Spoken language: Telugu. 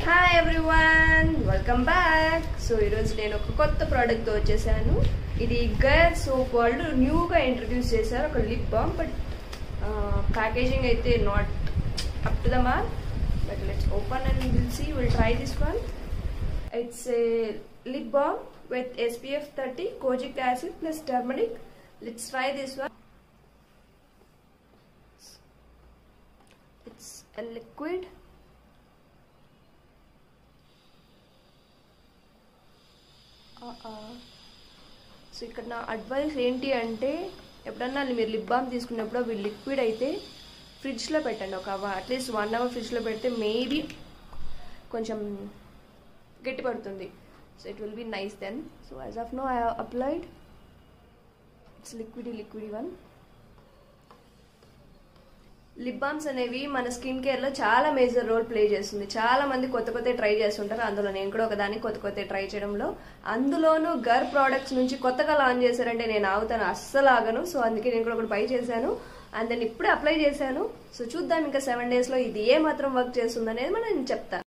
Hi everyone, welcome back. So ఈరోజు నేను ఒక కొత్త ప్రోడక్ట్తో వచ్చేసాను. ఇది గర్ సోప్ వాళ్ళు న్యూగా ఇంట్రడ్యూస్ చేశారు, ఒక లిప్ బామ్. బట్ ప్యాకేజింగ్ అయితే not up to the mark. But let's open and will see, will try this one. It's a lip balm with SPF 30, kojic acid plus turmeric. Let's try this one. It's a liquid. So ఇక్కడ నా అడ్వైస్ ఏంటి అంటే, ఎప్పుడన్నా మీరు లిప్ బామ్ తీసుకున్నప్పుడు అవి లిక్విడ్ అయితే ఫ్రిడ్జ్లో పెట్టండి. అట్లీస్ట్ 1 hour ఫ్రిడ్జ్లో పెడితే మేబీ కొంచెం గట్టి పడుతుంది. So it will be nice then. So as of now I have applied. It's liquid one. Lip balms అనేవి మన స్కిన్ కేర్లో చాలా మేజర్ రోల్ ప్లే చేస్తుంది. చాలా మంది కొత్త ట్రై చేస్తుంటారు. అందులో నేను కూడా ఒకదాన్ని కొత్త ట్రై చేయడంలో. అందులోనూ గర్ ప్రోడక్ట్స్ నుంచి కొత్తగా లాంచ్ చేశారంటే నేను ఆగుతాను, అస్సలు ఆగను. సో అందుకే నేను కూడా ఒకటి బై చేశాను అండ్ దెన్ ఇప్పుడే అప్లై చేశాను. సో చూద్దాం ఇంకా 7 days లో ఇది ఏ మాత్రం వర్క్ చేస్తుంది అనేది నేను చెప్తాను.